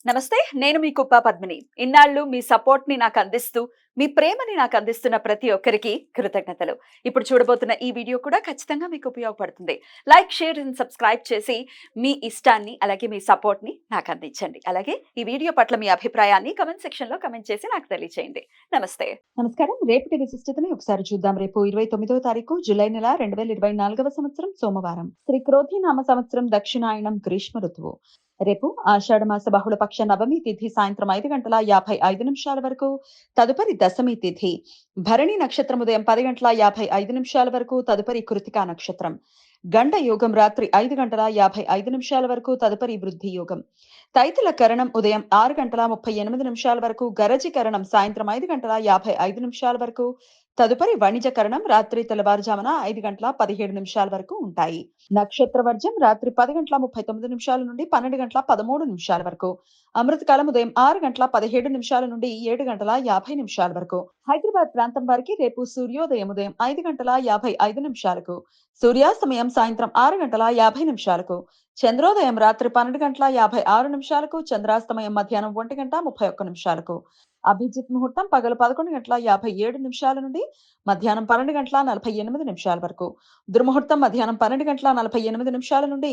నమస్తే. నేను మీ కుప్ప పద్మిని. ఇన్నాళ్ళు మీ సపోర్ట్‌ని నాకందిస్తూ, మీ ప్రేమని నాకందిస్తున్న ప్రతి ఒక్కరికి కృతజ్ఞతలు. ఇప్పుడు చూడబోతున్న ఈ వీడియో కూడా ఖచ్చితంగా మీకు ఉపయోగపడుతుంది. లైక్, షేర్ అండ్ సబ్స్క్రైబ్ చేసి మీ ఇష్టాన్ని, అలాగే మీ సపోర్ట్‌ని నాకందించండి. అలాగే ఈ వీడియో పట్ల మీ అభిప్రాయాన్ని కామెంట్ సెక్షన్‌లో కామెంట్ చేసి నాకు తెలియజేయండి. నమస్తే. నమస్కారం. రేపటి విశిష్టతని ఒకసారి చూద్దాం. రేపు 29వ తారీఖు జూలై నెల 2024వ సంవత్సరం సోమవారం. శ్రీ క్రోధినామ సంవత్సరం దక్షిణాయనం గ్రీష్మ ఋతువు. రేపు ఆషాఢమాస బహుళపక్ష నవమి తిథి సాయంత్రం 5:55 వరకు, తదుపరి దశమి తిథి. భరణి నక్షత్రం ఉదయం 10:55 వరకు, తదుపరి కృతికా నక్షత్రం. గండ యోగం రాత్రి 5:55 వరకు, తదుపరి వృద్ధి యోగం. తైతుల కరణం ఉదయం 6:38 వరకు, గరజి కరణం సాయంత్రం 5:55 వరకు, తదుపరి వణిజ కరణం రాత్రి తెల్లవారుజామున 5:17 వరకు ఉంటాయి. నక్షత్ర వర్జం రాత్రి 10:39 నుండి 12:13 వరకు. అమృతకాలం ఉదయం 6:17 నుండి 7:50 వరకు. హైదరాబాద్ ప్రాంతం వారికి రేపు సూర్యోదయం ఉదయం 5:55 సూర్యాస్తమయం సాయంత్రం 6:50 చంద్రోదయం రాత్రి 12:56 చంద్రాస్తమయం మధ్యాహ్నం 1:31 అభిజిత్ ముహూర్తం పగలు 11:57 నుండి మధ్యాహ్నం 12:48 వరకు. దుర్ముహూర్తం మధ్యాహ్నం 12:48 నుండి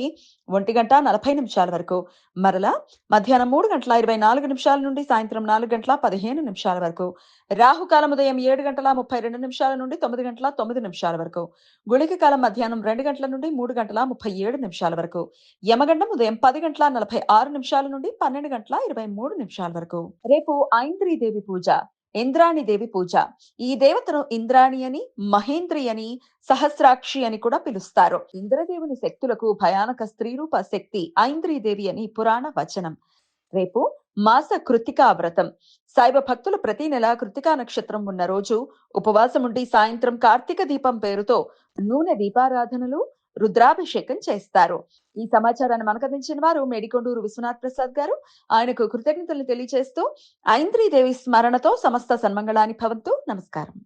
1:40 వరకు. మరలా మధ్యాహ్నం 3:24 నుండి సాయంత్రం 4:15 వరకు. రాహుకాలం ఉదయం 7:32 నుండి 9:09 వరకు. గుళిక కాలం మధ్యాహ్నం 2 గంటల నుండి 3:37 వరకు. యమగండం ఉదయం 10:46 నుండి 12:23 వరకు. రేపు ఐంద్రీదేవి పూజ, ఇంద్రాణి దేవి పూజ. ఈ దేవతను ఇంద్రాణి అని, మహేంద్రి అని, సహస్రాక్షి అని కూడా పిలుస్తారు. ఇంద్రదేవుని శక్తులకు భయానక స్త్రీరూప శక్తి ఐంద్రీదేవి అని పురాణ వచనం. రేపు మాస కృతికా వ్రతం. శైవ భక్తులు ప్రతి నెల కృతికా నక్షత్రం ఉన్న రోజు ఉపవాసం ఉండి సాయంత్రం కార్తీక దీపం పేరుతో నూనె దీపారాధనలు, రుద్రాభిషేకం చేస్తారు. ఈ సమాచారాన్ని మనకు అందించిన వారు మేడికొండూరు విశ్వనాథ్ ప్రసాద్ గారు. ఆయనకు కృతజ్ఞతలు తెలియజేస్తూ ఐంద్రీదేవి స్మరణతో సమస్త సన్మంగళాని భవంతు. నమస్కారం.